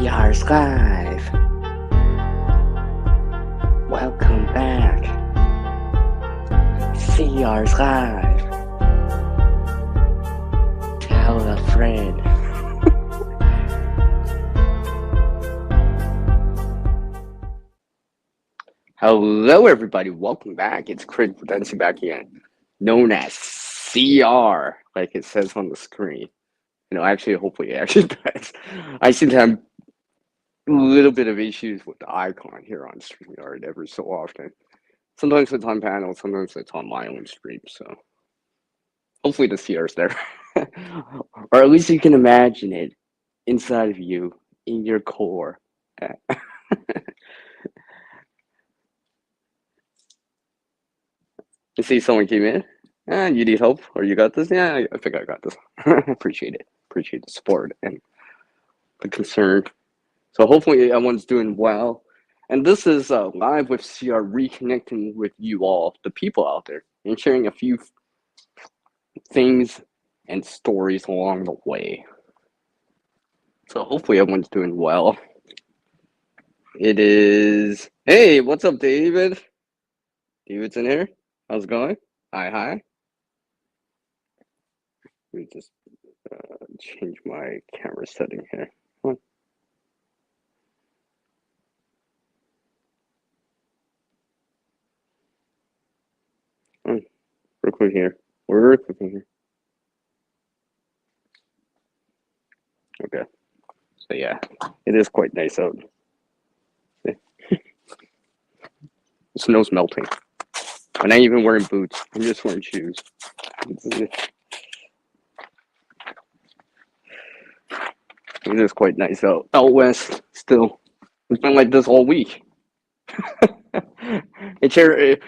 CR's Live. Welcome back. CR's Live. Tell a friend. Hello, everybody. Welcome back. It's Craig dancing back again, known as CR, like it says on the screen. Actually, hopefully it actually does. I seem to have a little bit of issues with the icon here on StreamYard every so often. Sometimes it's on panel, sometimes it's on my own stream, so hopefully the CR's there. Or at least you can imagine it inside of you, in your core. I see someone came in. You need help, or you got this? Yeah, I think I got this. Appreciate it. Appreciate the support and the concern. So hopefully everyone's doing well. And this is Live with CR, reconnecting with you all, the people out there, and sharing a few things and stories along the way. So hopefully everyone's doing well. It is... Hey, what's up, David? David's in here. How's it going? Hi. Let me just change my camera setting here. Real quick here. We're quick here. Okay. So yeah, it is quite nice out. The snow's melting. I'm not even wearing boots. I'm just wearing shoes. It is quite nice out west still. It's been like this all week. It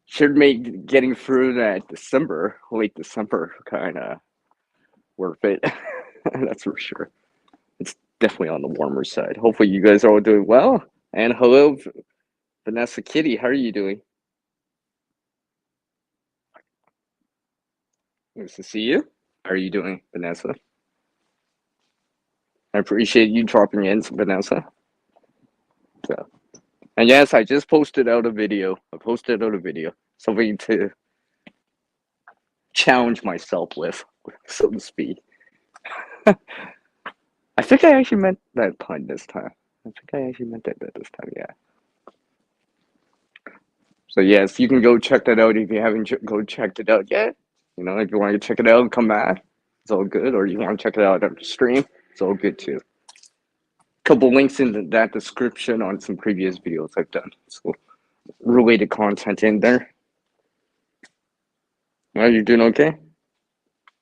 should make getting through that late December, kind of worth it. That's for sure. It's definitely on the warmer side. Hopefully you guys are all doing well. And hello, Vanessa Kitty. How are you doing? Nice to see you. How are you doing, Vanessa? I appreciate you dropping in, Vanessa. So, and yes, I just posted out a video. Something to challenge myself with, so to speak. I think I actually meant that pun this time. Yeah. So yes, you can go check that out if you haven't checked it out yet. If you want to check it out, come back. It's all good. Or you want to check it out on the stream, it's all good too. Couple links in that description on some previous videos I've done. So related content in there. Are you doing okay?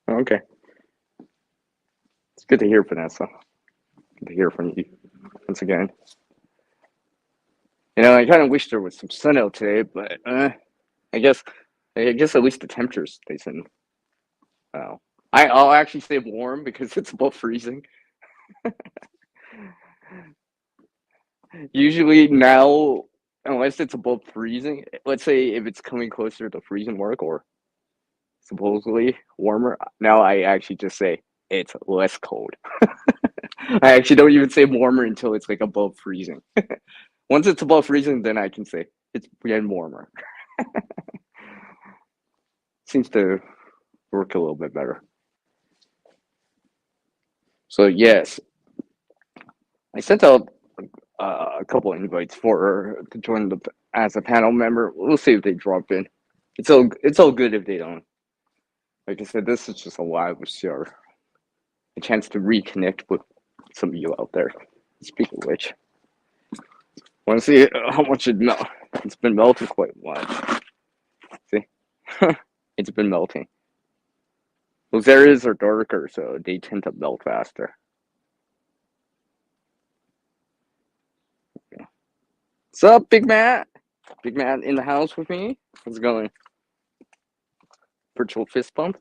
Okay. It's good to hear, Vanessa. Good to hear from you once again. I kind of wish there was some sun out today, but I guess at least the temperature stays in. I'll actually stay warm because it's above freezing. Usually now, unless it's above freezing, let's say if it's coming closer to freezing mark or supposedly warmer, now I actually just say it's less cold. I actually don't even say warmer until it's like above freezing. Once it's above freezing, then I can say it's getting warmer. Seems to work a little bit better. So yes, I sent out a couple of invites to join as a panel member. We'll see if they drop in. It's all good if they don't. Like I said, this is just a live with CR. A chance to reconnect with some of you out there. Speaking of which, want to see how much it melt? It's been melting quite much. See, it's been melting. Those areas are darker, so they tend to melt faster. Okay. What's up, Big Matt? Big Matt in the house with me? How's it going? Virtual fist bump?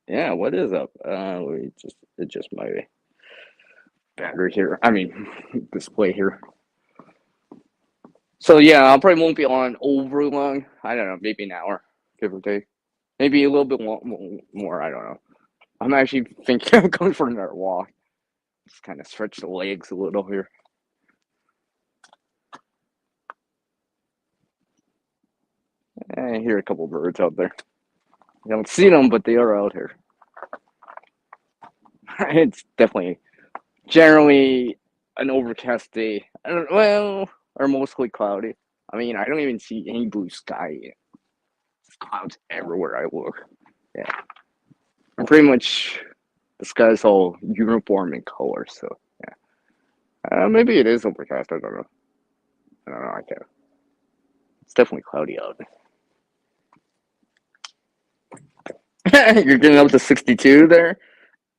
Yeah, what is up? Let me just adjust my battery here. I mean, display here. So yeah, I probably won't be on over long. I don't know, maybe an hour, give or take. Maybe a little bit more. I don't know. I'm actually thinking of going for another walk. Just kind of stretch the legs a little here. I hear a couple birds out there. I don't see them, but they are out here. It's definitely generally an overcast day. I don't, well, or mostly cloudy. I mean, I don't even see any blue sky yet. There's clouds everywhere I look. Yeah, and pretty much the sky's all uniform in color. So yeah, maybe it is overcast. I don't know. I don't know. I can't. It's definitely cloudy out. You're getting up to 62 there.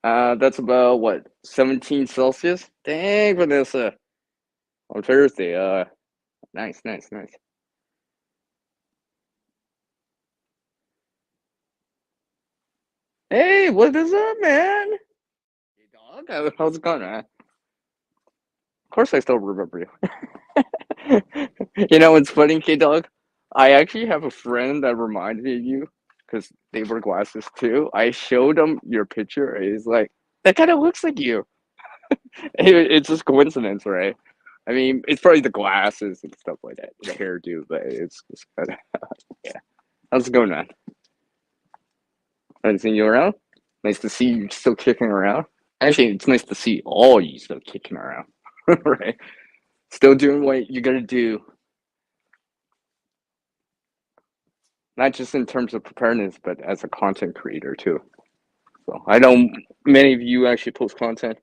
That's about what 17 Celsius. Dang, Vanessa. On Thursday. Nice, nice, nice. Hey, what is up, man? Hey, dog. How's it going, man? Of course, I still remember you. You know, it's funny, K Dog. I actually have a friend that reminded me of you because they wear glasses too. I showed him your picture. And he's like, that kind of looks like you. It's just coincidence, right? I mean, it's probably the glasses and stuff like that, the hairdo, but it's just kind of, yeah. How's it going, man? Haven't seen you around. Nice to see you still kicking around. Actually, it's nice to see all you still kicking around, right? Still doing what you gotta do, not just in terms of preparedness, but as a content creator too. So I know many of you actually post content.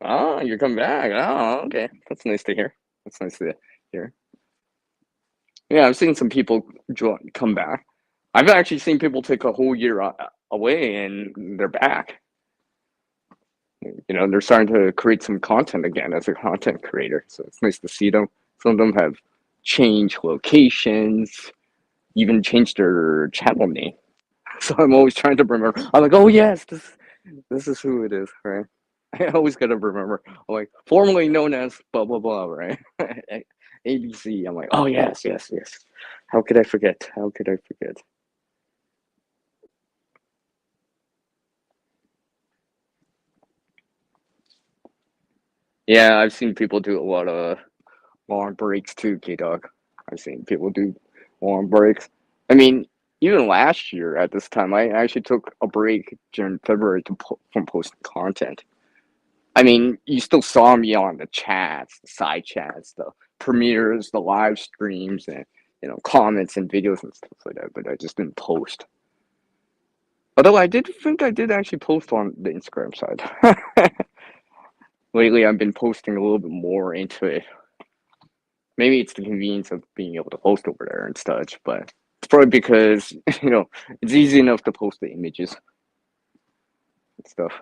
Oh, you're coming back. Oh, okay. That's nice to hear. That's nice to hear. Yeah, I've seen some people come back. I've actually seen people take a whole year away and they're back. You know, they're starting to create some content again as a content creator. So it's nice to see them. Some of them have changed locations, even changed their channel name. So I'm always trying to remember. I'm like, oh yes, this is who it is, right? I always gotta remember. I'm like, formerly known as blah blah blah, right? ABC. I'm like, oh yes, yes, yes. How could I forget? How could I forget? Yeah, I've seen people do a lot of long breaks too, K Dog. I've seen people do long breaks. I mean, even last year at this time, I actually took a break during February from posting content. I mean, you still saw me on the chats, the side chats, the premieres, the live streams, and comments and videos and stuff like that. But I just didn't post. Although I did think I did actually post on the Instagram side. Lately, I've been posting a little bit more into it. Maybe it's the convenience of being able to post over there and such, but it's probably because it's easy enough to post the images and stuff.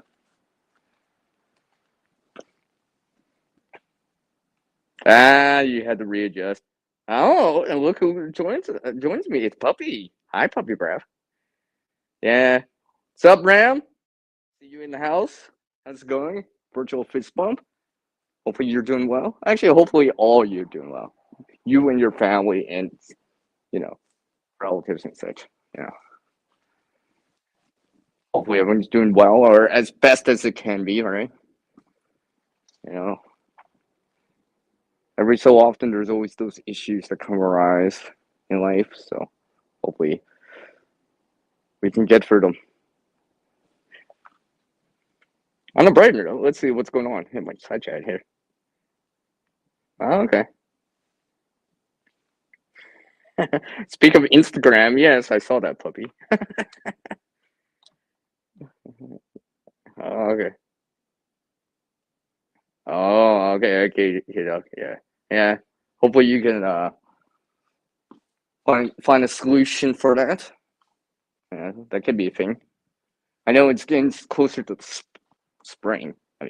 Ah, you had to readjust. Oh, and look who joins me. It's Puppy. Hi, Puppy Breath. Yeah. What's up, Ram? See you in the house. How's it going? Virtual fist bump. Hopefully you're doing well. Actually, hopefully all you're doing well. You and your family and you know relatives and such. You know, hopefully everyone's doing well or as best as it can be. Right. You know, every so often there's always those issues that come arise in life. So hopefully we can get through them. On a brighter note, let's see what's going on. Hit my side chat here. Oh, okay. Speak of Instagram, yes, I saw that puppy. Oh, okay. Oh, okay, okay, okay, yeah, yeah. Hopefully you can find a solution for that. Yeah, that could be a thing. I know it's getting closer to spring. I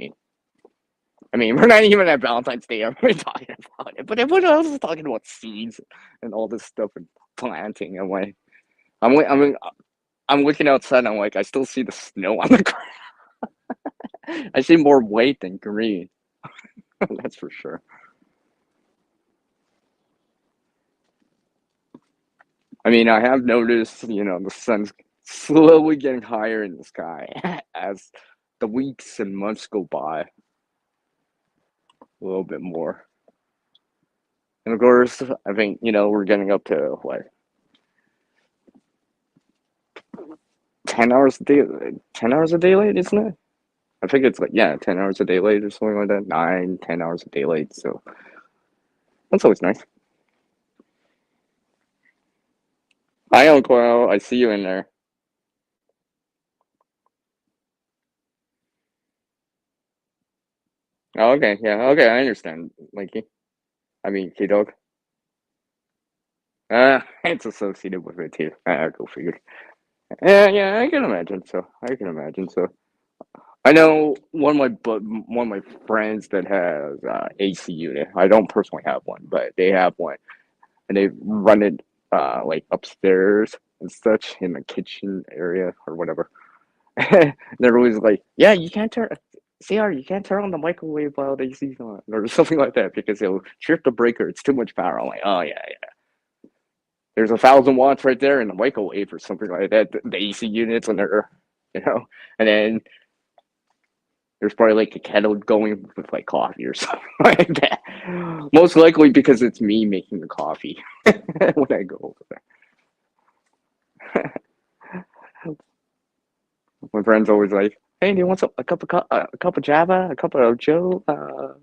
mean, we're not even at Valentine's Day. I'm talking about it, but everyone else is talking about seeds and all this stuff and planting. I'm looking outside. I'm like, I still see the snow on the ground. I see more white than green. That's for sure. I mean, I have noticed, the sun's slowly getting higher in the sky as the weeks and months go by a little bit more. And of course, I think, we're getting up to what, 10 hours a day, 10 hours a day late, isn't it? I think it's like, yeah, 10 hours a day late or something like that. 9, 10 hours a day late. So that's always nice. Hi, Uncle Al. I see you in there. Oh, okay. Yeah. Okay. I understand, Mikey. I mean, K-Dog. It's associated with it too. Go figure. Yeah, yeah, I can imagine so. I can imagine so. I know one of my friends that has AC unit. I don't personally have one, but they have one, and they run it like upstairs and such in the kitchen area or whatever. They're always like, "Yeah, you can't turn, CR, you can't turn on the microwave while the AC's on," or something like that because it'll trip the breaker. It's too much power. I'm like, "Oh yeah, yeah." There's 1,000 watts right there in the microwave or something like that. The AC units when they're, you know, and then there's probably like a kettle going with like coffee or something like that. Most likely because it's me making the coffee when I go over there. My friend's always like, "Hey, do you want a cup of Java, a cup of Joe, a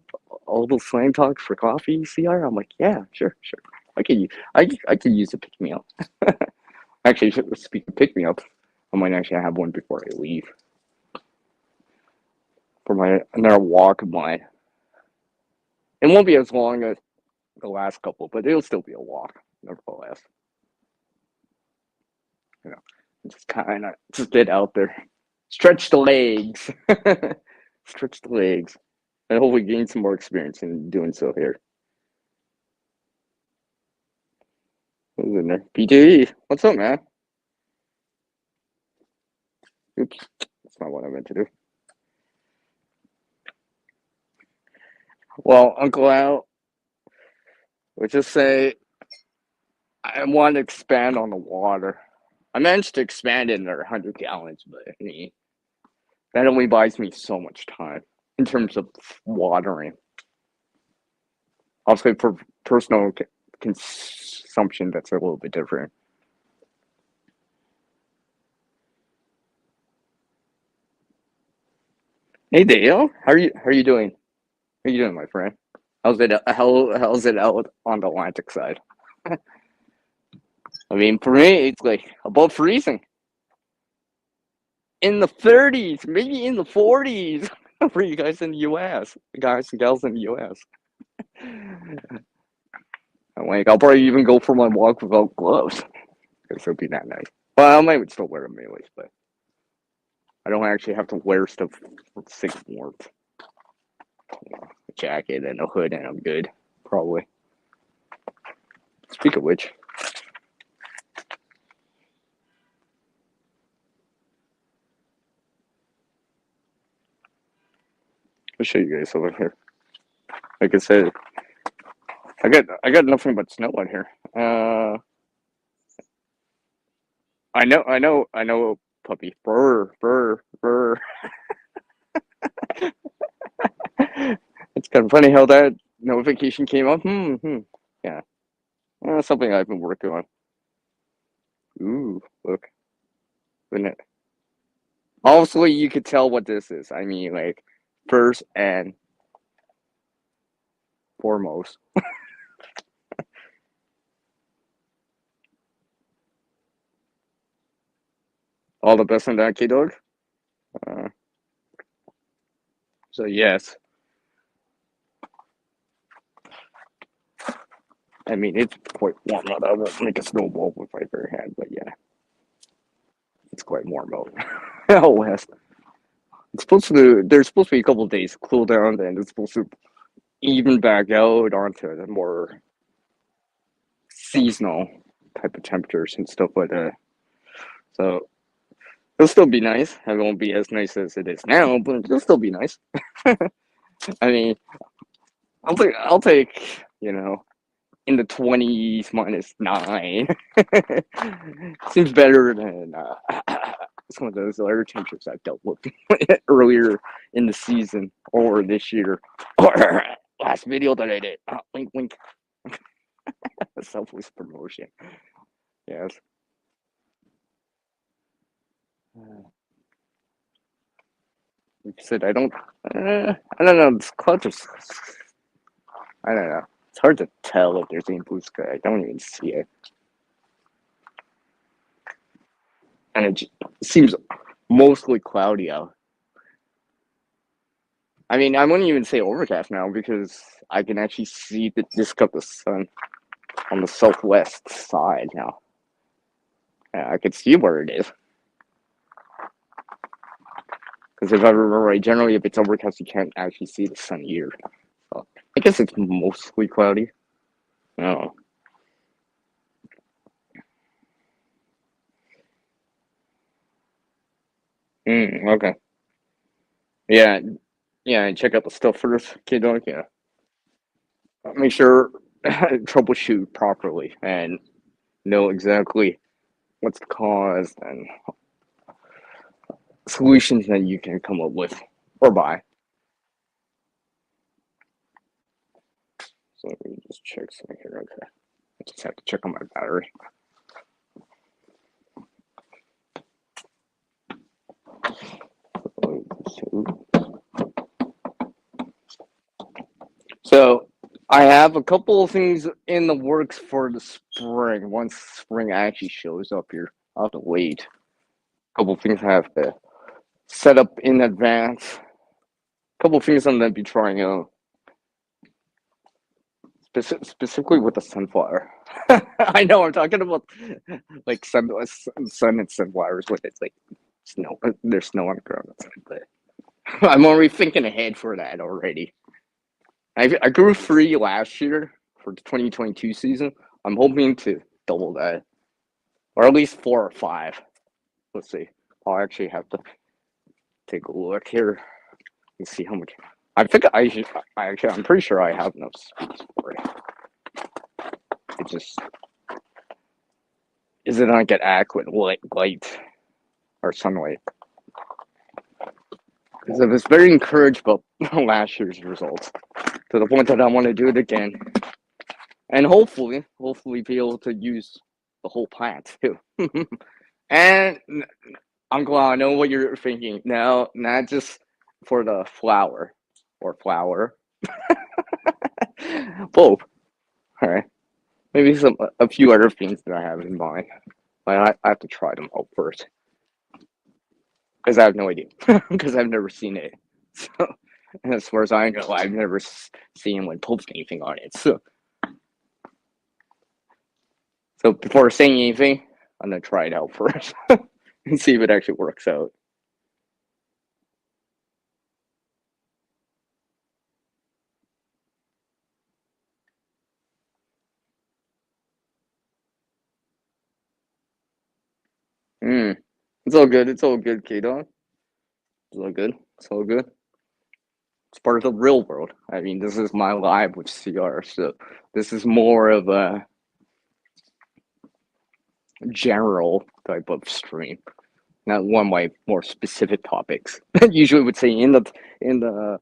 little slang talk for coffee, CR?" I'm like, "Yeah, sure, sure. I could use a pick me up." Actually, speaking of pick me up, I might actually have one before I leave for my another walk of mine. It won't be as long as the last couple, but it'll still be a walk, nevertheless. You know, just kind of just get out there, stretch the legs, stretch the legs, and hopefully gain some more experience in doing so here. Who's in there? PTE, what's up, man? Oops, that's not what I meant to do. Well, Uncle Al, let's just say I want to expand on the water. I managed to expand it under 100 gallons, but I mean, that only buys me so much time in terms of watering. Also, for personal consumption, that's a little bit different. Hey, Dale, how are you doing? How are you doing, my friend? How's it out on the Atlantic side? I mean, for me, it's like above freezing, in the 30s, maybe in the 40s for you guys in the U.S., guys and gals in the U.S. I'm like, I'll probably even go for my walk without gloves because it'll be that nice. Well, I might still wear them anyways, but I don't actually have to wear stuff for 6 warmth. A jacket and a hood, and I'm good. Probably. Speak of which, I'll show you guys over here. Like I said, I got nothing but snow out here. I know, puppy. Brr, brr, brr. It's kind of funny how that notification came up. Yeah, something I've been working on. Ooh, look. Isn't it? Obviously, you could tell what this is. I mean, like, first and foremost. All the best in that, K-Dog. Uh, so, yes. I mean, it's quite warm out. I won't make a snowball with my bare hand, but yeah, it's quite warm out. Out west. There's supposed to be a couple of days cool down, and it's supposed to even back out onto the more seasonal type of temperatures and stuff like that. So it'll still be nice. It won't be as nice as it is now, but it'll still be nice. I mean, I'll take in the 20s -9. Seems better than some of those other temperatures I've dealt with earlier in the season or this year or last video that I did. Wink, wink. Selfless promotion. Yes. Like I said, I don't know. This cloud just, I don't know. It's hard to tell if there's any blue sky. I don't even see it. And it seems mostly cloudy out. I mean, I wouldn't even say overcast now because I can actually see the disk of the sun on the southwest side now. Yeah, I can see where it is. Because if I remember right, generally if it's overcast, you can't actually see the sun here. So I guess it's mostly cloudy. Oh. Okay. Yeah, yeah, check out the stuff first, kid dog. Yeah. Make sure troubleshoot properly and know exactly what's the cause and solutions that you can come up with or buy. So let me just check something here. Okay. I just have to check on my battery. So I have a couple of things in the works for the spring. Once spring actually shows up here, I'll have to wait. A couple of things I have to set up in advance. A couple of things I'm gonna be trying out. Specifically with the sunflower. I know I'm talking about like sun and sunflowers with it's like snow. There's snow on the ground outside, but I'm already thinking ahead for that already. I grew 3 last year for the 2022 season. I'm hoping to double that, or at least 4 or 5. Let's see. I'll actually have to take a look here and see how much. I think I should. I'm pretty sure I have enough space for it. It just is it not get adequate light or sunlight. Because I was very encouraged about last year's results to the point that I want to do it again, and hopefully be able to use the whole plant too. And I'm glad I know what you're thinking. No, not just for the flower or flower. Both. All right. Maybe a few other things that I have in mind. But I have to try them out first. Because I have no idea. Because I've never seen it. So, and as far as I know, I've never seen anyone post anything on it. So before saying anything, I'm going to try it out first. And see if it actually works out. It's all good. It's all good, K-Dog. It's all good. It's all good. It's part of the real world. I mean, this is my live with CR, so this is more of a general type of stream, not one of my more specific topics. Usually would say in the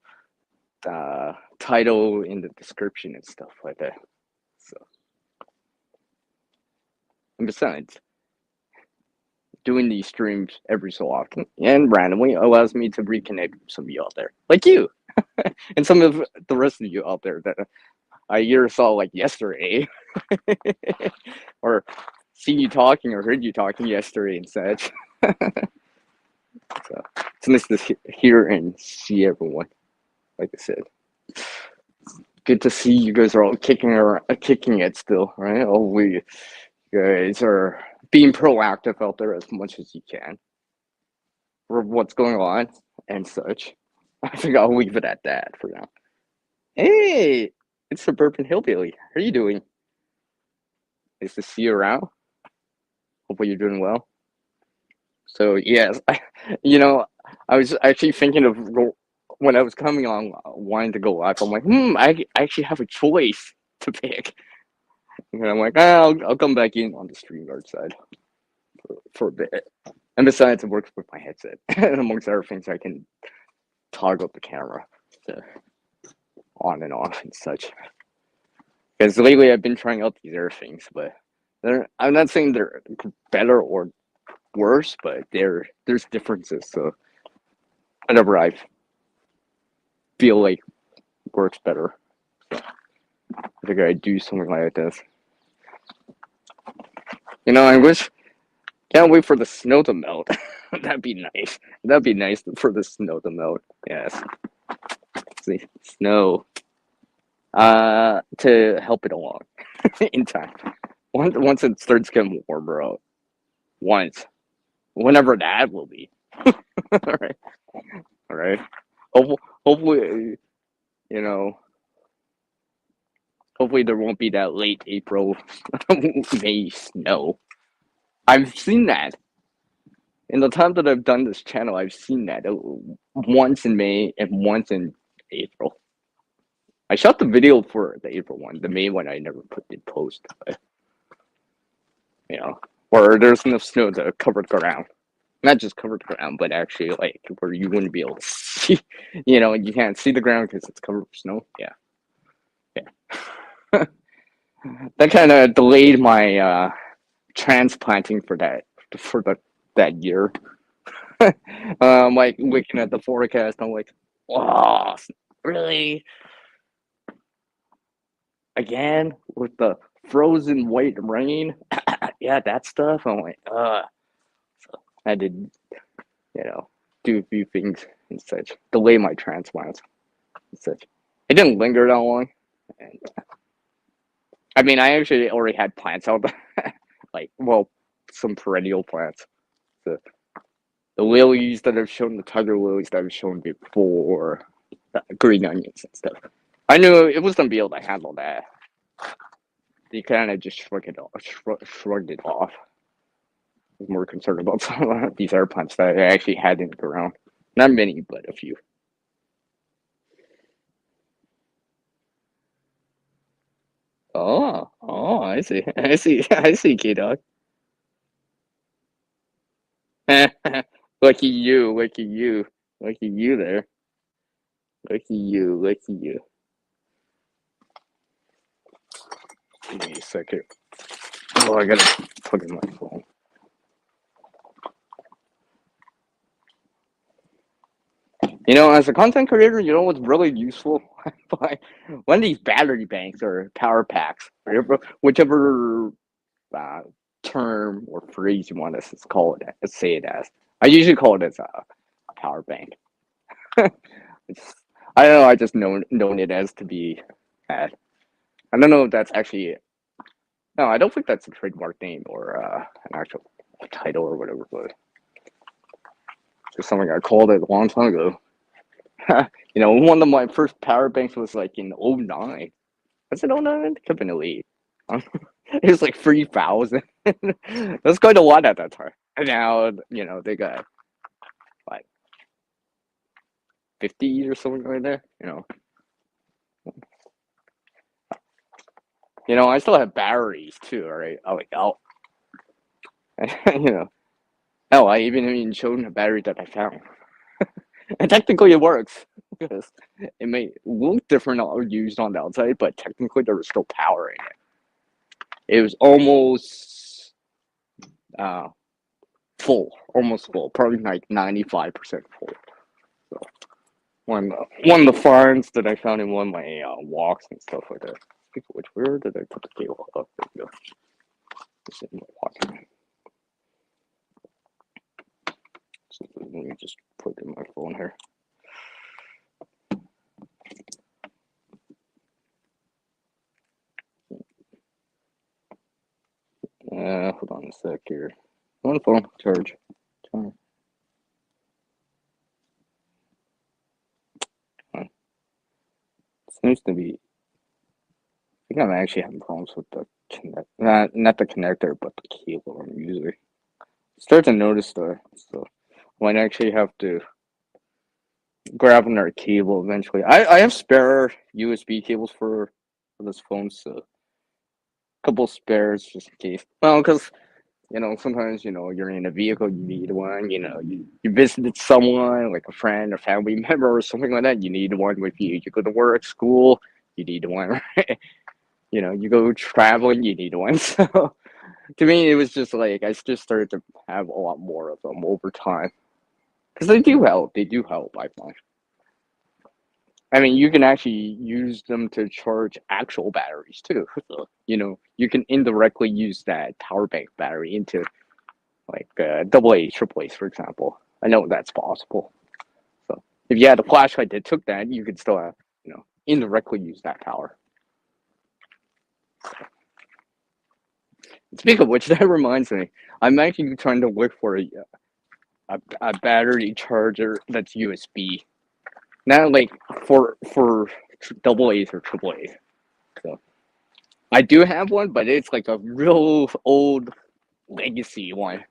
title, in the description, and stuff like that. So, and besides, doing these streams every so often and randomly allows me to reconnect with some of you out there, like you, and some of the rest of you out there that I either saw like yesterday, or seen you talking or heard you talking yesterday and such. So it's nice to hear and see everyone. Like I said, good to see you guys are all kicking it still, right? All you guys are being proactive out there as much as you can for what's going on and such. I think I'll leave it at that for now. Hey, it's Suburban Hillbilly. How are you doing? Nice to see you around. Hopefully you're doing well. So yes, I was actually thinking of when I was coming on, wanting to go live. I'm like, I actually have a choice to pick, and I'm like, I'll come back in on the StreamYard side for a bit. And besides, it works with my headset. And amongst other things, I can toggle the camera to on and off and such. Because lately I've been trying out these other things, but I'm not saying they're better or worse, but there's differences. So whatever I feel like works better, so I figure I'd do something like this. I wish. Can't wait for the snow to melt. That'd be nice. That'd be nice for the snow to melt. Yes. See, snow. To help it along in time. Once it starts getting warmer out. Whenever that will be. All right. All right. Hopefully, you know. Hopefully there won't be that late April, May snow. I've seen that. In the time that I've done this channel, I've seen that once in May and once in April. I shot the video for the April one. The May one I never put in post. But, where there's enough snow to cover the ground. Not just covered the ground, but actually like where you wouldn't be able to see. You can't see the ground because it's covered with snow. Yeah. That kind of delayed my transplanting for that year. I'm like looking at the forecast. I'm like, wow, really? Again with the frozen white rain? Yeah, that stuff. I'm like, So I did, do a few things and such, delay my transplants and such. It didn't linger that long. And, I mean, I actually already had plants out, some perennial plants. The lilies that I've shown, the tiger lilies that I've shown before, green onions and stuff. I knew it was gonna be able to handle that. You kind of just shrugged it off. I was more concerned about some of these air plants that I actually had in the ground. Not many, but a few. Oh, I see. I see, K-Dog. Lucky you there. Lucky you. Give me a second. Oh, I gotta plug in my phone. As a content creator, what's really useful? One of these battery banks or power packs, whichever term or phrase you want to say it as. I usually call it as a power bank. I don't know. I just known it as to be that. I don't know if that's actually. No, I don't think that's a trademark name or an actual title or whatever, but it's just something I called it a long time ago. One of my first power banks was like in 09. Was it 09? It could have been 08. It was like 3,000. That's quite a lot at that time. And now, they got like 50 or something like that. I still have batteries too, right? I even showed a battery that I found. And technically it works. Because it may look different or used on the outside, but technically there was still power in it. It was almost full, probably like 95% full. So one of the finds that I found in one of my walks and stuff like that. Speaking of which, where did I put the cable? Oh, there we go. It's in my pocket. So let me just put it in my phone here. Hold on a sec here. One phone charge. Seems to be. I think I'm actually having problems with the not the connector, but the cable I'm using. Start to notice so might actually have to grab another cable eventually. I have spare USB cables for this phone, so a couple spares just in case. Well, because sometimes, you're in a vehicle, you need one, you visited someone, like a friend or family member or something like that, you need one with you. You go to work, school, you need one. You go traveling, you need one. So to me, it was just like I just started to have a lot more of them over time because they do help. They do help, I find. I mean, you can actually use them to charge actual batteries too. So, you can indirectly use that power bank battery into like double A, triple A's, for example. I know that's possible. So if you had a flashlight that took that, you could still indirectly use that power. Speaking of which, that reminds me, I'm actually trying to look for a battery charger that's USB. Not like for double A's or triple A's. So I do have one, but it's like a real old legacy one.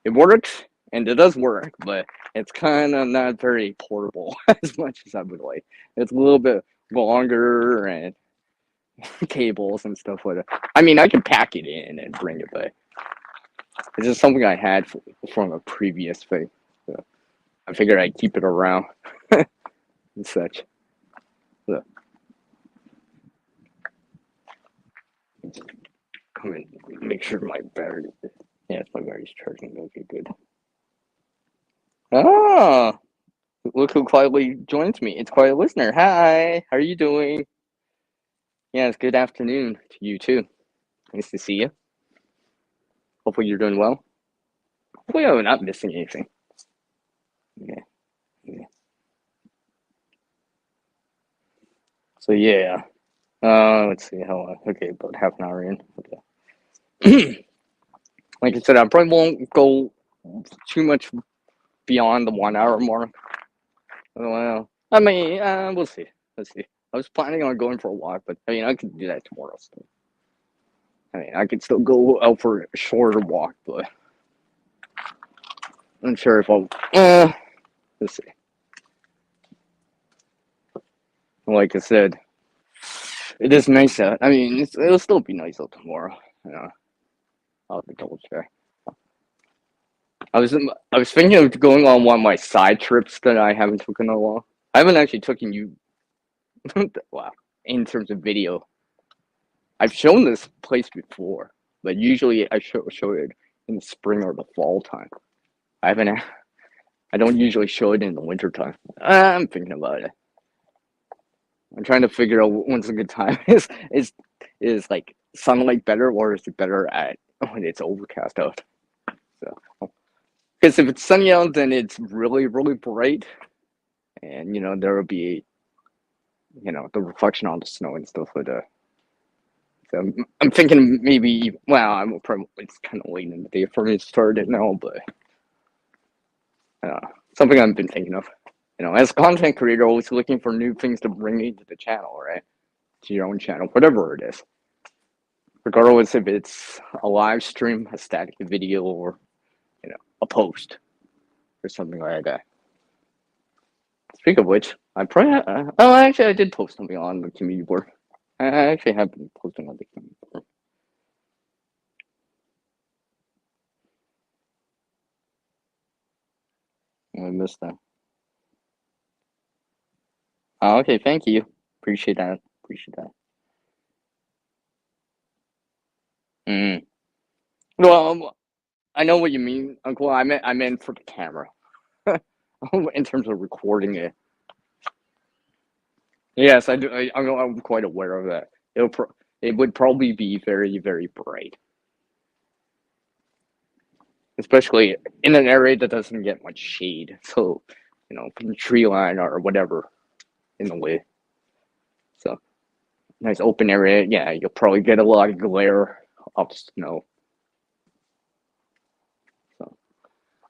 It works and it does work, but it's kind of not very portable as much as I would like. It's a little bit longer and cables and stuff like that. I mean, I can pack it in and bring it, but it's just something I had from a previous thing. So I figured I'd keep it around and such. So come and make sure my battery. Yes, my battery's charging. Okay, good. Ah, look who quietly joins me. It's Quiet Listener. Hi, how are you doing? Yes, good afternoon to you too. Nice to see you. Hopefully you're doing well. Hopefully I'm not missing anything. Yeah, yeah. So yeah. Let's see how. Okay, about half an hour in. Okay. Like I said, I probably won't go too much beyond the 1 hour mark. Well, I mean, we'll see. Let's see. I was planning on going for a walk, but I mean, I could do that tomorrow. Still. I mean, I could still go out for a shorter walk, but I'm not sure if I'll. Let's see. Like I said, it is nice out. I mean, it'll still be nice out tomorrow. I'll have to double check. I was thinking of going on one of my side trips that I haven't taken in a while. I haven't actually taken you. Wow, in terms of video, I've shown this place before, but usually I show it in the spring or the fall time. I haven't. I don't usually show it in the winter time. I'm thinking about it. I'm trying to figure out when's a good time. Is like sunlight better, or is it better at when it's overcast out? So, because if it's sunny out, then it's really really bright, and there will be the reflection on the snow and stuff like that. So I'm thinking maybe. Well, I'm probably it's kind of late in the day for me to start it now, but something I've been thinking of. As a content creator, always looking for new things to bring into the channel, right? To your own channel, whatever it is, regardless if it's a live stream, a static video, or a post or something like that. Speaking of which, I probably actually I did post something on the community board. I actually have been posting on the community board. I missed that. Oh, okay, thank you. Appreciate that. Appreciate that. Mm. Well, I know what you mean, Uncle. I meant for the camera, in terms of recording it. Yes, I do. I'm quite aware of that. It would probably be very very bright, especially in an area that doesn't get much shade. So, tree line or whatever in the way. So nice open area. Yeah, you'll probably get a lot of glare of snow. So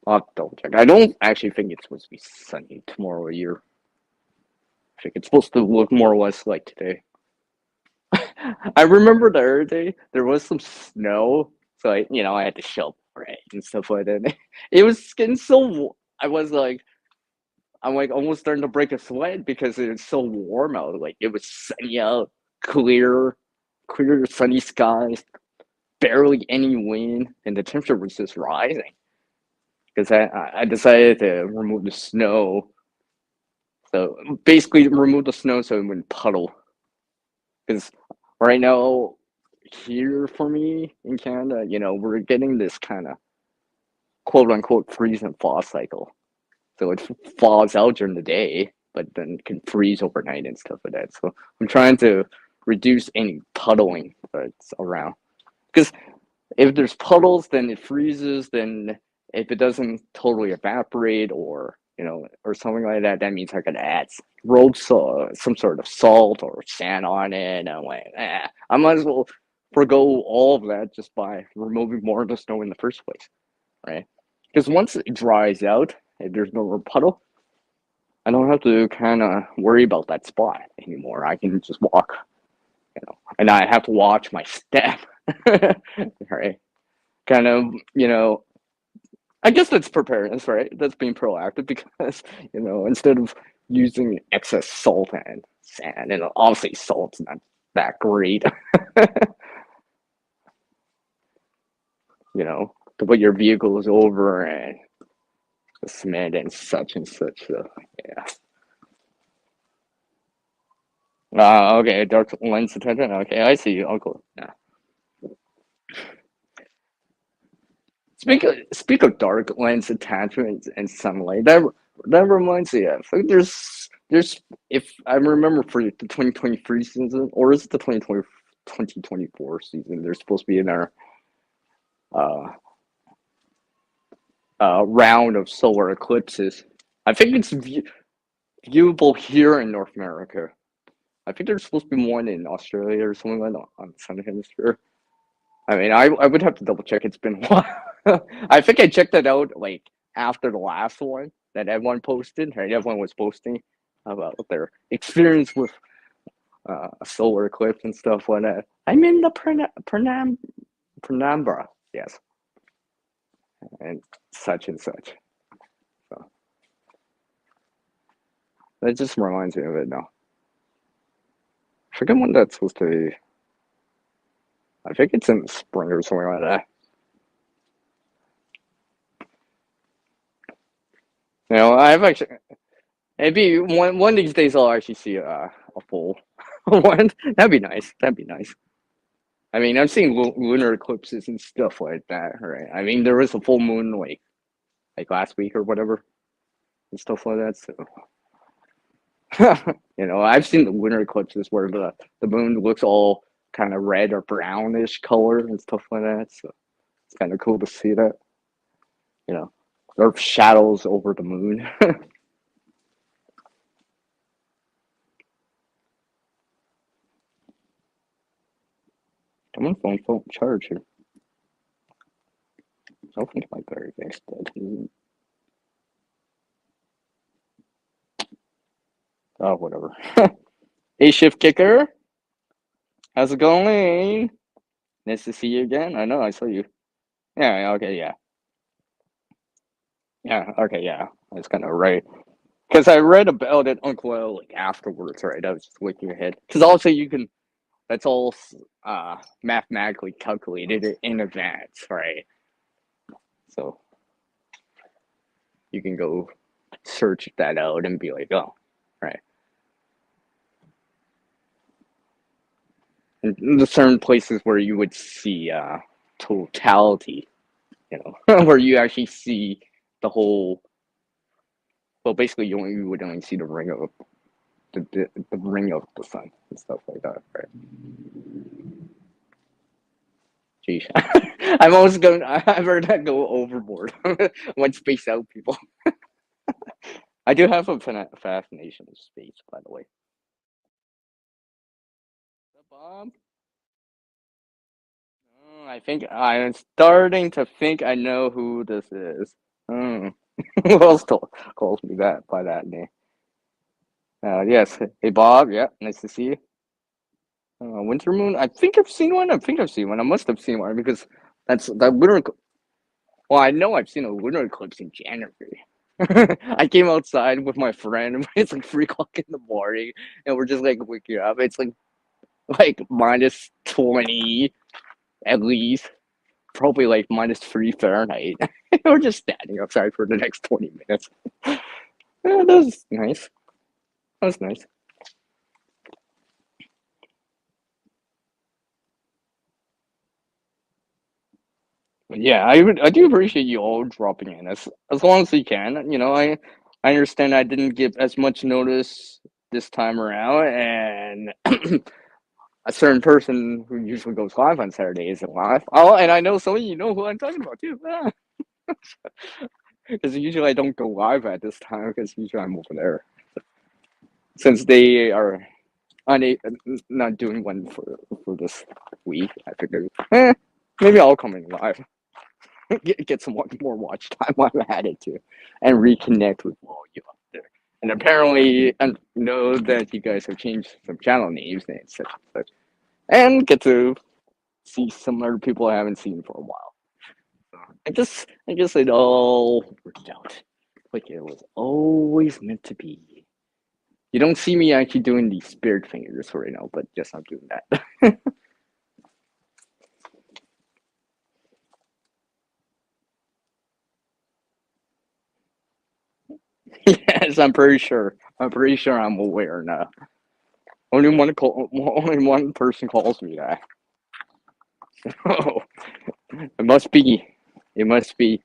I'll have to double check. I don't actually think it's supposed to be sunny tomorrow either. I think it's supposed to look more or less like today. I remember the other day there was some snow, so I had to shovel it and stuff like that. It was getting so. I'm like almost starting to break a sweat because it's so warm out. Like it was sunny out, clear sunny skies. barely any wind, and the temperature was just rising. Because I decided to remove the snow. So basically, remove the snow so it wouldn't puddle. Because right now, here for me in Canada, we're getting this kind of quote unquote freeze and thaw cycle. So it thaws out during the day, but then can freeze overnight and stuff like that. So I'm trying to reduce any puddling that's around. Because if there's puddles, then it freezes. Then if it doesn't totally evaporate or something like that, that means I gotta add road salt, some sort of salt or sand on it. And I'm like, I might as well forgo all of that just by removing more of the snow in the first place, right? Because once it dries out, if there's no more puddle, I don't have to kind of worry about that spot anymore. I can just walk, and I have to watch my step, right? Kind of, I guess that's preparedness, right? That's being proactive because, instead of using excess salt and sand, and obviously salt's not that great, to put your vehicles over and the cement and such and such. So, yeah. Okay, dark lens attention. Okay, I see you, Uncle. Yeah. Speak of dark lens attachments and sunlight. That reminds me. I think there's if I remember for the 2023 season, or is it the 2024 season? There's supposed to be another uh round of solar eclipses. I think it's viewable here in North America. I think there's supposed to be one in Australia or something like that on the Southern Hemisphere. I mean, I would have to double check. It's been a while. I think I checked that out like after the last one that everyone posted. Right, everyone was posting about their experience with a solar eclipse and stuff like that. I'm in the Penumbra, yes, and such and such. So that just reminds me of it now. I forget when that's supposed to be. I think it's in the spring or something like that. I've actually maybe one of these days I'll actually see a full one. That'd be nice. That'd be nice. I mean, I've seen lunar eclipses and stuff like that, right? I mean, there was a full moon like last week or whatever and stuff like that. So, I've seen the lunar eclipses where the moon looks all kind of red or brownish color and stuff like that. So it's kind of cool to see that. There are shadows over the moon. My phone won't charge here. I don't think my battery bank's dead. Oh, whatever. Hey, Shift Kicker. How's it going? Nice to see you again. I know, I saw you. Yeah, okay, yeah. Yeah, okay, yeah. That's kind of right. Because I read about it, Uncle, like afterwards, right? I was just looking ahead. Because also that's all mathematically calculated in advance, right? So you can go search that out and be like, oh, right. And the certain places where you would see totality, where you actually see the whole. Well, basically, you would only see the ring of the ring of the sun and stuff like that, right? Geez, I'm almost going. I've heard that go overboard. When space out people. I do have a fascination with space, by the way. Bob? I think I'm starting to think I know who this is. Hmm. Who else calls me that by that name? Yes. Hey, Bob. Yeah, nice to see you. Winter Moon. I think I've seen one. I think I've seen one. I must have seen one because that's that lunar. Well, I know I've seen a lunar eclipse in January. I came outside with my friend. It's like 3 o'clock in the morning, and we're just like waking up. It's like minus 20. at least probably like -3 Fahrenheit. We're just standing outside for the next 20 minutes. Yeah, that was nice. That was nice. Yeah, I do appreciate you all dropping in as long as you can. I understand I didn't give as much notice this time around, and a certain person who usually goes live on Saturday isn't live. Oh, and I know some of you know who I'm talking about too. Because usually I don't go live at this time because usually I'm over there. Since they are not doing one for this week, I figured, maybe I'll come in live. get some more watch time while I'm at it too, and reconnect with all you out there. And apparently, I know that you guys have changed some channel names and such, and get to see some other people I haven't seen for a while. So I guess it all worked out like it was always meant to be. You don't see me actually doing these spirit fingers right now, but yes, I'm doing that. Yes, I'm pretty sure. I'm pretty sure I'm aware now. Only one person calls me that. Oh, it must be. It must be.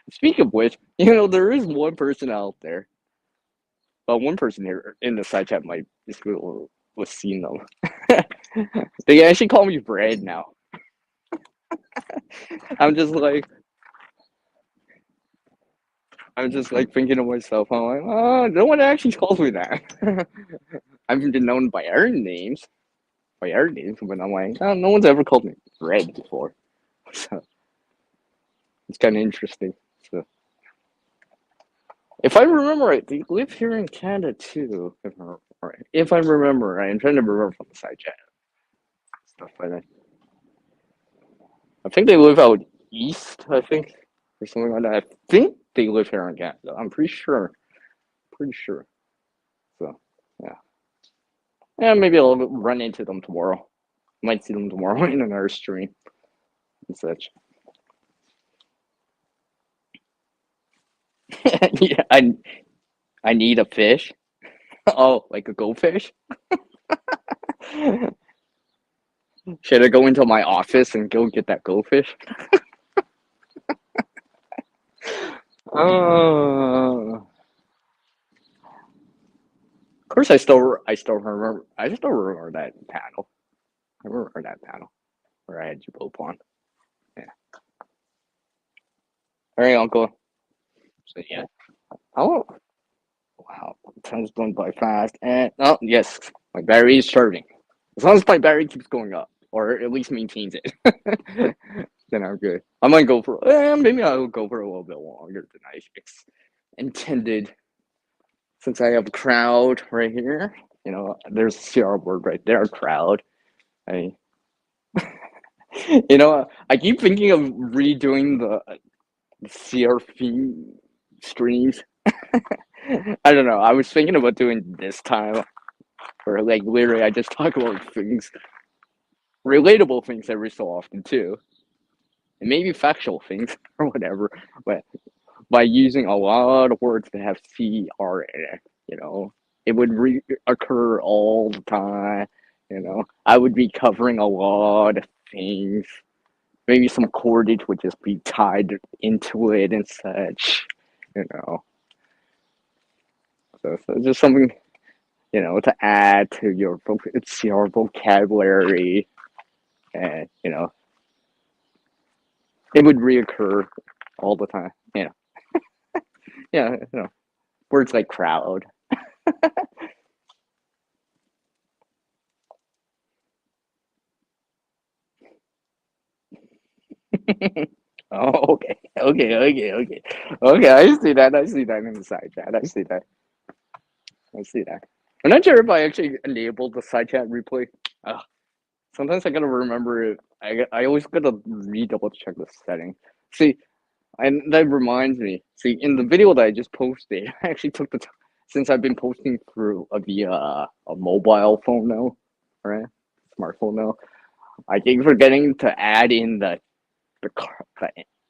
Speak of which, there is one person out there. Well, one person here in the side chat might just was seen them. They actually call me Bread now. I'm just like I'm just like thinking to myself, I'm like, oh, no one actually calls me that. I've been known by other names, but I'm like, oh, no one's ever called me Bread before. So it's kind of interesting. So if I remember right, they live here in Canada too. If I remember right. If I remember right, I'm trying to remember from the side chat stuff, but I think they live out east. I think or something like that. I think they live here in Canada. I'm pretty sure. Pretty sure. So yeah, yeah. Maybe I'll run into them tomorrow. Might see them tomorrow in another stream and such. Yeah, I need a fish. Oh, like a goldfish? Should I go into my office and go get that goldfish? Oh, of course I still remember that panel. I remember that panel where I had you both on. Yeah. All right, Uncle. So yeah. Oh, wow. Time's going by fast. And oh yes, my battery is charging. As long as my battery keeps going up, or at least maintains it, then I'm good. I might go for maybe I'll go for a little bit longer than I intended. Since I have a crowd right here, there's a CR word right there, crowd. I, I keep thinking of redoing the CR theme streams. I don't know. I was thinking about doing this time, where like literally I just talk about things, relatable things every so often too, and maybe factual things or whatever. But by using a lot of words that have CR in it, it would reoccur all the time. I would be covering a lot of things. Maybe some cordage would just be tied into it and such. You know, so just something to add to your vocabulary, and it would reoccur all the time. Yeah, words like crowd. Oh, okay, okay, okay, okay, okay. I see that. I see that in the side chat. I see that. I see that. I'm not sure if I actually enabled the side chat replay. Sometimes I gotta remember it. I always gotta double check the setting. See, and that reminds me. See, in the video that I just posted, I actually took the time since I've been posting through via a mobile phone now, right? Smartphone now. I keep forgetting to add in the car-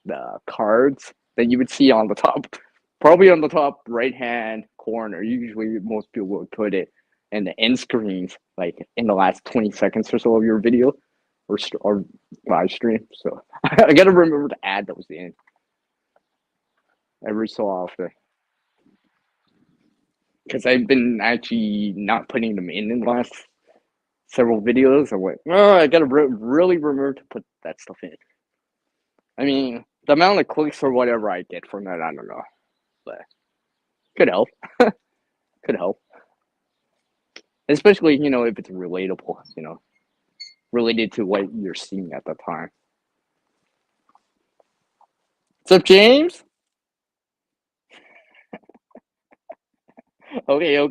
the cards that you would see on the top, probably on the top right hand corner. Usually, most people would put it in the end screens, like in the last 20 seconds or so of your video or live stream. So I gotta remember to add those in every so often because I've been actually not putting them in the last several videos. I'm like, oh, I gotta really remember to put that stuff in. I mean, the amount of clicks or whatever I get from that, I don't know, but could help. Could help, especially if it's relatable. Related to what you're seeing at the time. What's up, James? Okay,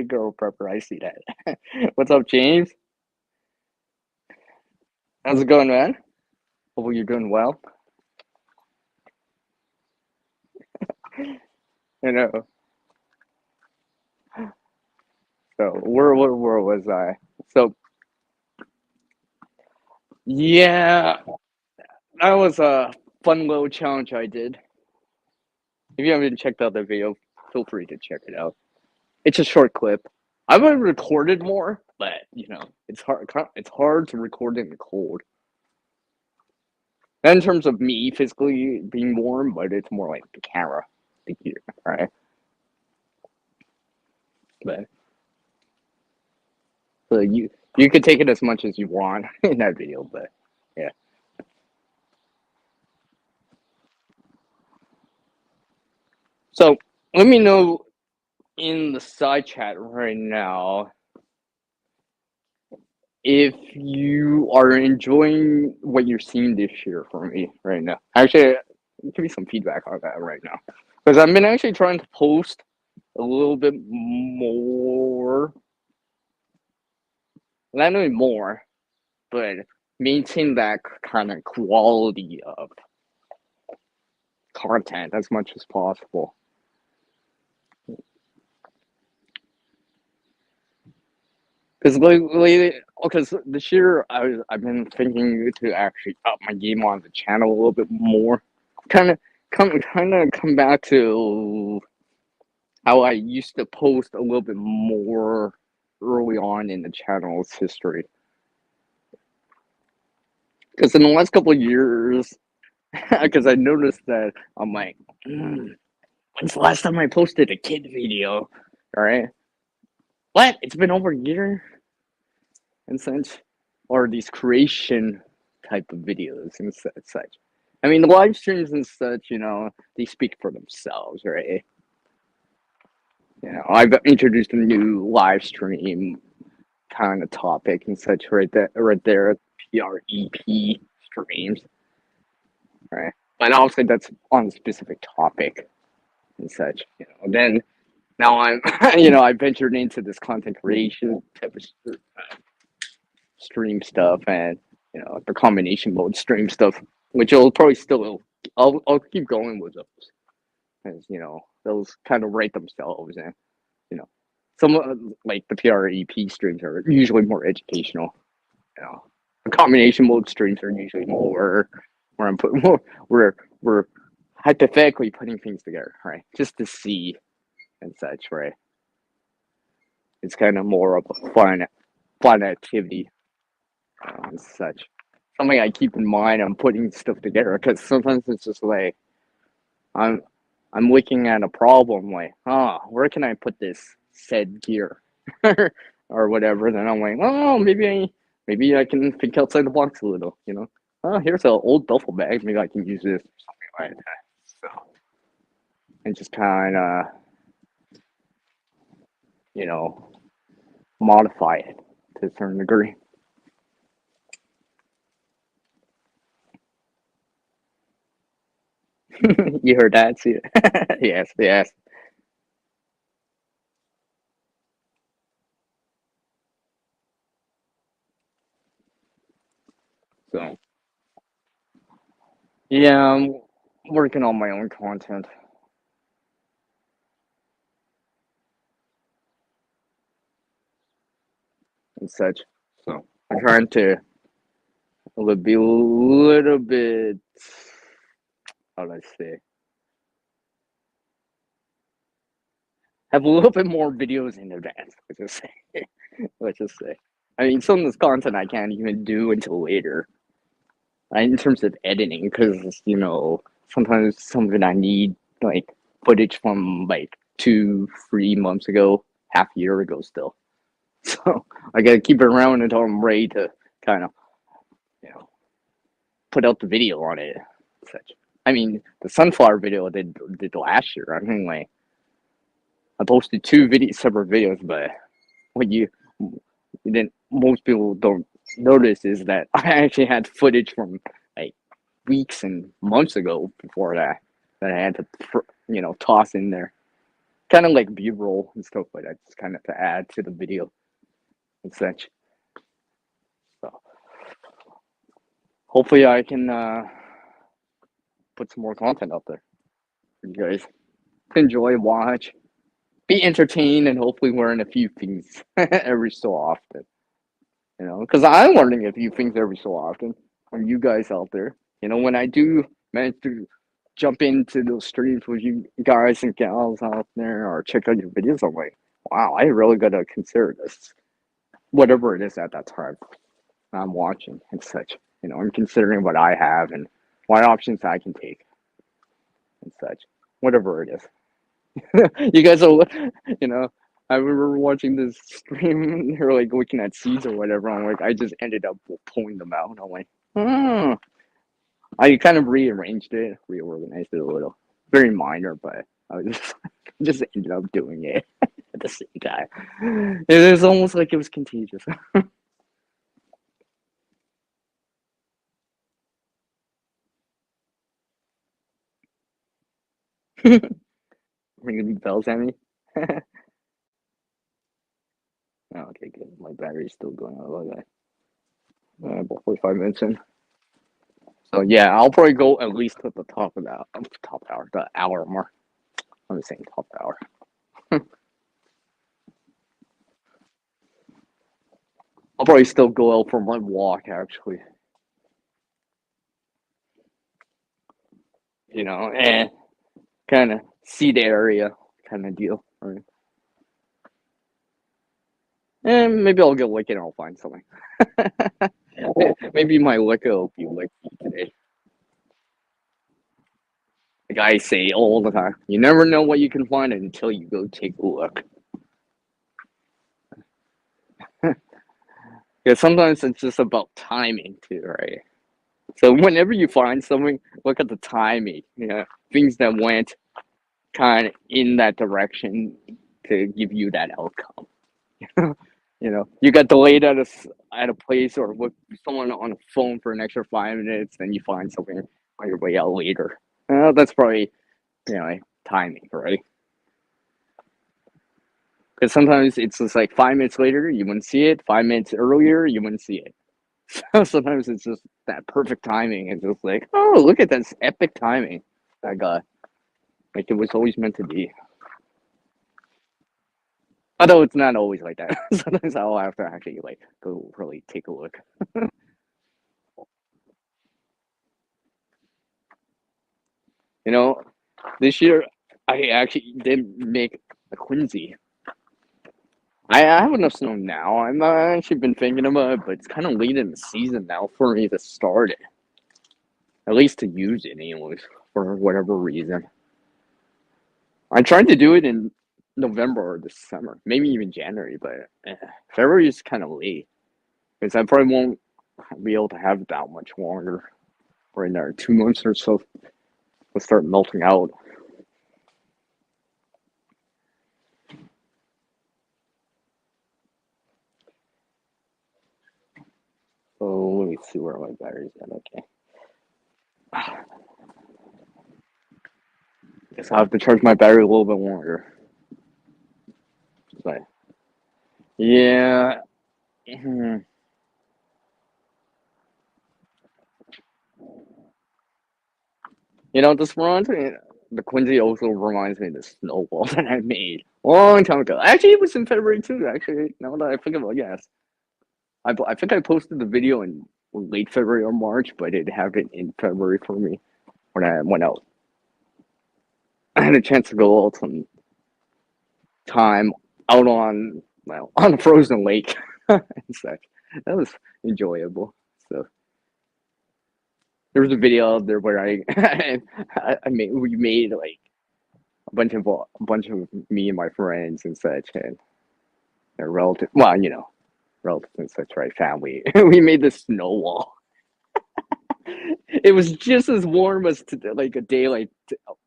girl prepper. I see that. What's up, James? How's it going, man? Hopefully you're doing well. You know. So where was I? So yeah, that was a fun little challenge I did. If you haven't checked out the video, feel free to check it out. It's a short clip. I haven't recorded more, but it's hard. It's hard to record in the cold. Not in terms of me physically being warm, but it's more like the camera, the gear, right? But so you could take it as much as you want in that video, but yeah. So let me know in the side chat right now if you are enjoying what you're seeing this year for me right now. Actually, give me some feedback on that right now, because I've been actually trying to post a little bit more, not only more, but maintain that kind of quality of content as much as possible. Because because this year I've been thinking to actually up my game on the channel a little bit more. Kind of come back to how I used to post a little bit more early on in the channel's history. Because in the last couple of years, because I noticed that I'm like, when's the last time I posted a kid video? All right, what? It's been over a year and such, or these creation type of videos and such. I mean, the live streams and such, they speak for themselves, right? I've introduced a new live stream kind of topic and such right there, PREP streams, right? But obviously that's on a specific topic and such. Then now I'm, I ventured into this content creation type of stream stuff and the combination mode stream stuff, which will probably still I'll keep going with those, as those kind of rate themselves, and you know some like the PREP streams are usually more educational. The combination mode streams are usually more where I'm putting more we're hypothetically putting things together, right? Just to see and such, right? It's kind of more of a fun activity and such. Something I keep in mind. I'm putting stuff together because sometimes it's just like I'm I'm looking at a problem like, where can I put this said gear or whatever? Then I'm like, oh, maybe I can think outside the box a little. Oh, here's an old duffel bag. Maybe I can use this or something like that. So and just kind of you know modify it to a certain degree. You heard that? See it? Yes, yes. So yeah, I'm working on my own content and such. So I'm trying to be a little bit, how do I say, have a little bit more videos in advance. Let's just say. Let's just say. I mean, some of this content I can't even do until later, in terms of editing, because sometimes something I need like footage from like 2, 3 months ago, half a year ago still. So I gotta keep it around until I'm ready to kind of you know put out the video on it. Such. I mean, the sunflower video I did last year. I mean, like I posted two separate videos, but what you then most people don't notice is that I actually had footage from like weeks and months ago before that I had to toss in there, kind of like B-roll and stuff like that, just kind of to add to the video and such. So hopefully I can put some more content up there for you guys to enjoy, watch, be entertained, and hopefully learn a few things every so often. Because I'm learning a few things every so often from you guys out there. When I do manage to jump into those streams with you guys and gals out there or check out your videos, I'm like, wow, I really got to consider this, whatever it is at that time I'm watching and such. I'm considering what I have and what options I can take and such, whatever it is. You guys are, I remember watching this stream, or like looking at seeds or whatever. I'm like, I just ended up pulling them out. I'm like, I kind of rearranged it, reorganized it a little. Very minor, but I was just ended up doing it at the same time. It was almost like it was contagious. Ringing bells at me. Oh, okay, good. My battery's still going on. Okay. About 45 minutes in. So yeah, I'll probably go at least to the top of that top hour, the hour mark. I'm saying top hour. I'll probably still go out for my walk actually. And kind of see the area kind of deal. Right? And maybe I'll get wicked and I'll find something. Maybe my liquor will be licky today. Like I say all the time, you never know what you can find until you go take a look. Because sometimes it's just about timing too, right? So whenever you find something, look at the timing. Things that went kind of in that direction to give you that outcome. You got delayed at a place or with someone on a phone for an extra 5 minutes, then you find something on your way out later. That's probably timing, right? Because sometimes it's just like 5 minutes later you wouldn't see it, 5 minutes earlier you wouldn't see it. So sometimes it's just that perfect timing. It's just like, oh, look at this epic timing I got. Like it was always meant to be. Although it's not always like that. Sometimes I'll have to actually like go really take a look. This year I actually did make a Quincy. I have enough snow now. I'm actually been thinking about it, but it's kind of late in the season now for me to start it. At least to use it, anyways, for whatever reason. I tried to do it in November or December, maybe even January, but February is kind of late because I probably won't be able to have that much longer. Right there, 2 months or so will start melting out. So let me see where my battery's at. Okay. Guess I'll have to charge my battery a little bit longer. But yeah. This reminds me, the Quincy also reminds me of the snowball that I made a long time ago. Actually, it was in February too, actually, now that I think about it, yes. I think I posted the video in late February or March, but it happened in February for me when I went out. I had a chance to go out some time out on on a frozen lake and such. That was enjoyable. So there was a video out there where I made we made like a bunch of me and my friends and such and their relative relatives and such, right? Family. We made this snow wall. It was just as warm as like a day like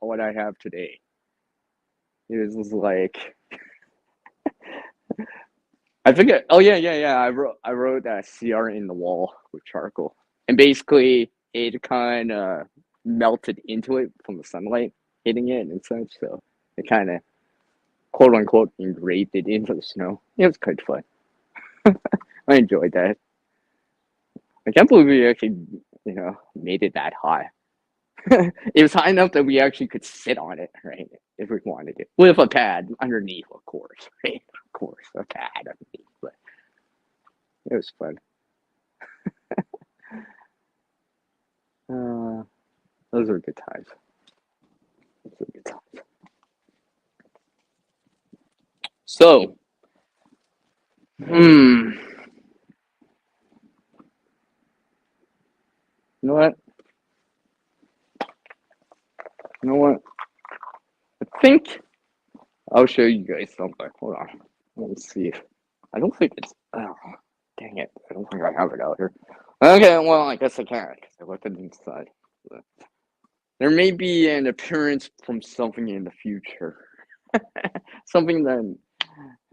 what I have today. It was like I forget. Oh yeah. I wrote that CR in the wall with charcoal, and basically it kind of melted into it from the sunlight hitting it and such. So it kind of quote unquote engraved it into the snow. It was quite fun. I enjoyed that. I can't believe we actually made it that high. It was high enough that we actually could sit on it, right? If we wanted to, with a pad underneath, of course, right? Of course, a pad underneath, but it was fun. Uh, those were good times. Those were good times. So, you know what? You know what? I think I'll show you guys something. Hold on. Let me see if I don't think it's. Oh, dang it! I don't think I have it out here. Okay, well, I guess I can because I left it inside. But there may be an appearance from something in the future, something that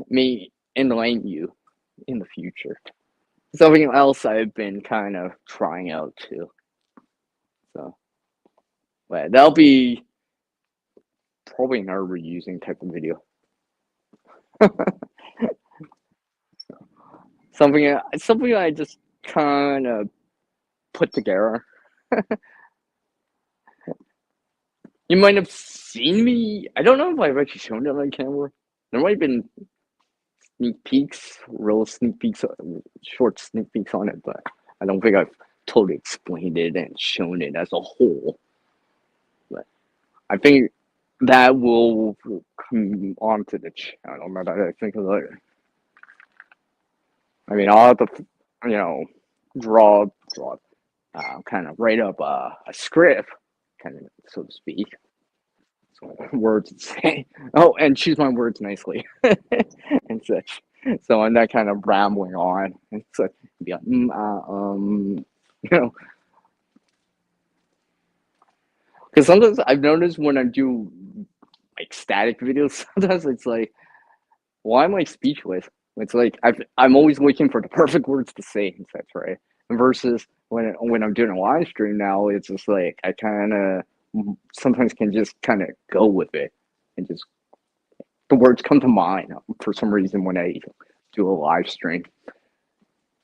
may enlighten you in the future. Something else I've been kind of trying out too. So, but that'll be probably another reusing type of video. Something I just kind of put together. You might have seen me. I don't know if I've actually shown it on camera. There might have been sneak peeks, real sneak peeks, short sneak peeks on it, but I don't think I've totally explained it and shown it as a whole. But I think that will come onto the channel now that I think of it. I mean, I'll have to, you know, draw, kind of write up a script, kind of, so to speak. So words to say. Oh, and choose my words nicely and such. So I'm not kind of rambling on and such. Be like, you know, because sometimes I've noticed when I do like static videos, sometimes it's like, why am I speechless? It's like I'm always looking for the perfect words to say and such, right? Versus when I'm doing a live stream now, it's just like I kind of sometimes can just kind of go with it and just the words come to mind for some reason when I do a live stream.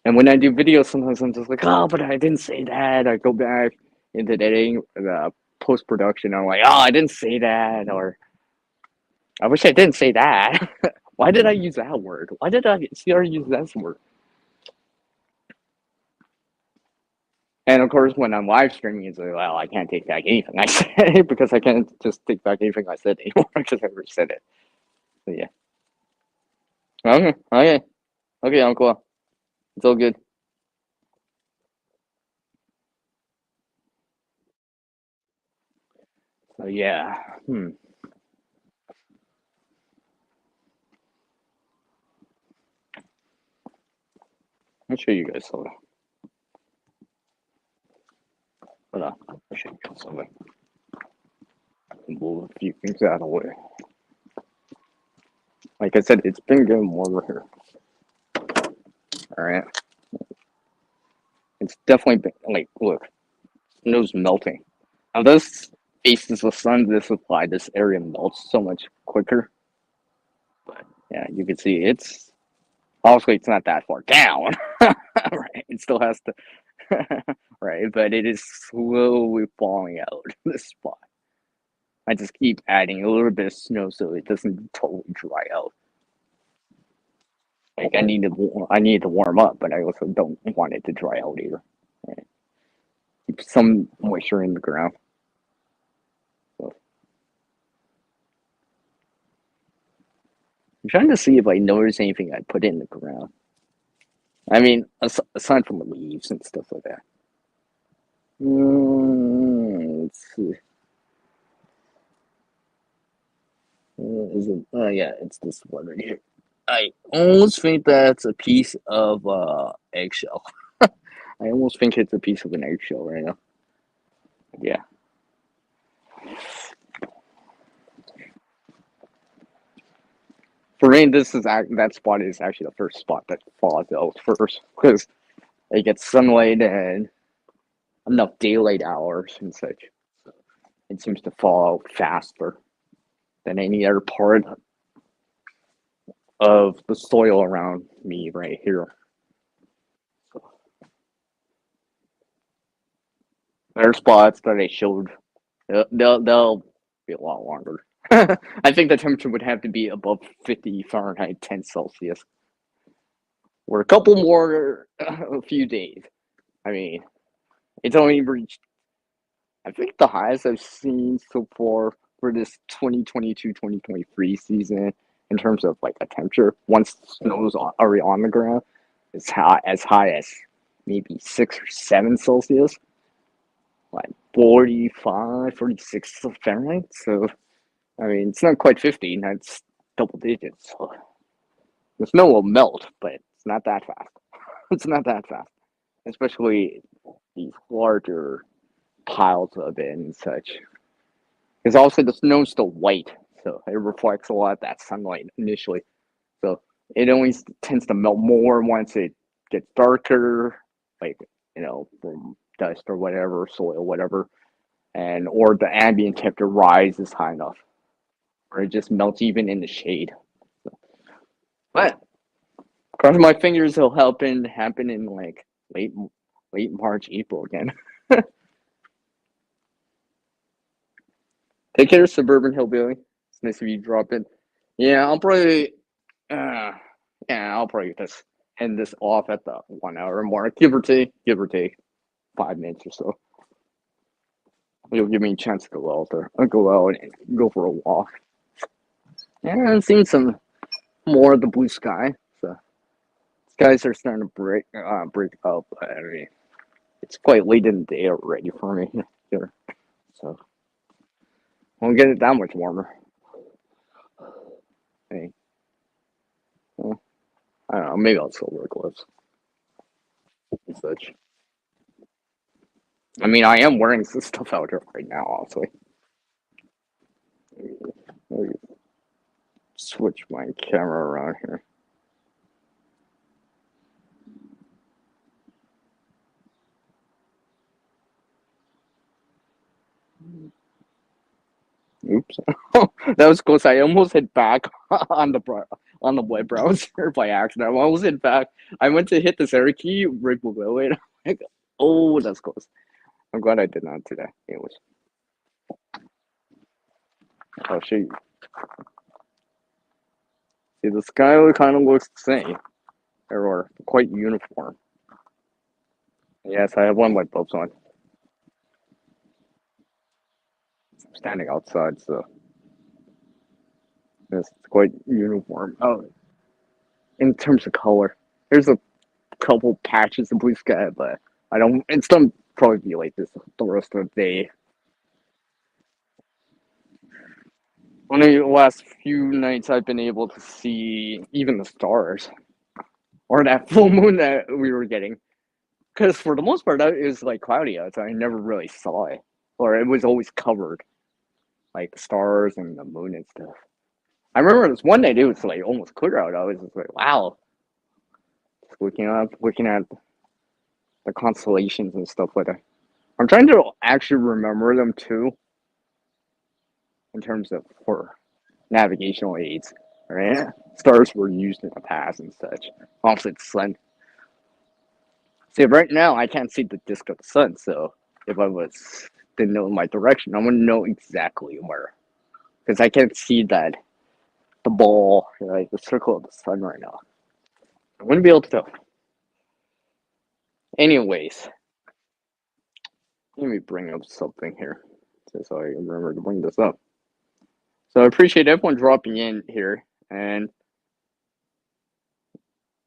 And when I do videos, sometimes I'm just like, oh, but I didn't say that. I go back into editing, the post production. I'm like, oh, I didn't say that, or I wish I didn't say that. Why did I use that word? Why did I see her use that word? And of course, when I'm live streaming, it's like, well, I can't take back anything I said because I can't just take back anything I said anymore because I already said it. So yeah. Okay, Uncle. It's all good. So yeah. I'll show you guys something. Hold on. I'll show you guys something. Move a few things out of the way. Like I said, it's been getting warmer here. All right. It's definitely been like, look, snow's melting. Now this faces the sun. This area melts so much quicker. But yeah, you can see it's obviously it's not that far down. Right. It still has to. Right, but it is slowly falling out. This spot. I just keep adding a little bit of snow so it doesn't totally dry out. Like I need to warm up, but I also don't want it to dry out either. Right? Keep some moisture in the ground. So I'm trying to see if I notice anything I put in the ground. I mean, aside from the leaves and stuff like that. Let's see. Is it? Oh yeah, it's this one right here. I almost think that's a piece of eggshell. I almost think it's a piece of an eggshell right now. Yeah. For me, that spot is actually the first spot that falls out first because it gets sunlight and enough daylight hours and such. It seems to fall out faster than any other part of the soil around me right here. There are spots that I showed. They'll be a lot longer. I think the temperature would have to be above 50 Fahrenheit, 10 Celsius. Or a couple more, a few days. I mean, it's only reached, I think the highest I've seen so far for this 2022-2023 season in terms of like a temperature, once snow's already on the ground, is as high as maybe 6 or 7 Celsius, like 45, 46 Fahrenheit. So, I mean, it's not quite 50, that's double digits. So the snow will melt, but it's not that fast. It's not that fast, especially these larger piles of it and such. Because also the snow's still white, so it reflects a lot of that sunlight initially. So it only tends to melt more once it gets darker, like from dust or whatever, soil, whatever, and or the ambient temperature rises high enough, or it just melts even in the shade. So, but cross my fingers, it'll happen in like late March, April again. Take care, suburban hillbilly. It's nice of you drop in. Yeah, uh, I'll probably just end this off at the 1 hour mark, give or take 5 minutes or so. It'll give me a chance to go out there. I'll go out and go for a walk. Yeah, I've seen some more of the blue sky. So skies are starting to break up. I mean, it's quite late in the day already for me here, so won't get it that much warmer. Hey, well, I don't know. Maybe I'll still wear gloves and such. I mean, I am wearing some stuff out here right now, honestly. Let me switch my camera around here. Oops, that was close. I almost hit back on the web browser by accident. I almost hit back. I went to hit the center key right below it. Like, oh, that's close. I'm glad I did not today. It was. I'll show you. See, the sky kind of looks the same, or quite uniform. Yes, I have one light bulbs on. I'm standing outside, so it's quite uniform. Oh, in terms of color, there's a couple patches of blue sky, but I don't. It's gonna probably be like this the rest of the day. Only the last few nights I've been able to see even the stars or that full moon that we were getting. Because for the most part, it was like cloudy outside. I never really saw it, or it was always covered, like the stars and the moon and stuff. I remember this one night it was like almost clear out. I was just like, wow, just looking at the constellations and stuff like that. I'm trying to actually remember them too, in terms of for navigational aids. Right, stars were used in the past and such. Also, the sun. See, right now I can't see the disk of the sun, so if I didn't know my direction, I wouldn't know exactly where, because I can't see that the ball, like the circle of the sun right now. I wouldn't be able to tell. Anyways, let me bring up something here, just so I remember to bring this up. So I appreciate everyone dropping in here, and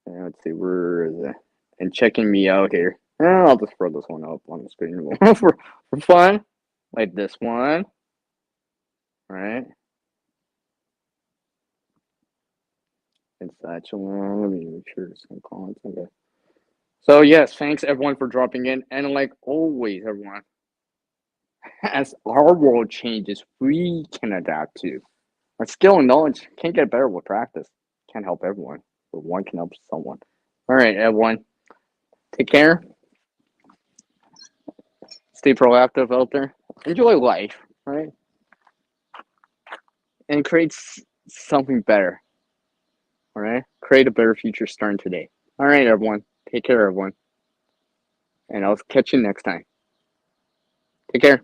let's see, where is it? And checking me out here. I'll just throw this one up on the screen for fun, like this one, right? And such one. Let me make sure some comments. Okay. So yes, thanks everyone for dropping in, and like always, everyone, as our world changes, we can adapt to. Our skill and knowledge can't get better with practice. Can't help everyone, but one can help someone. All right, everyone, take care. Stay proactive out there. Enjoy life, right? And create something better. All right, create a better future starting today. All right, everyone, take care, everyone, and I'll catch you next time. Take care.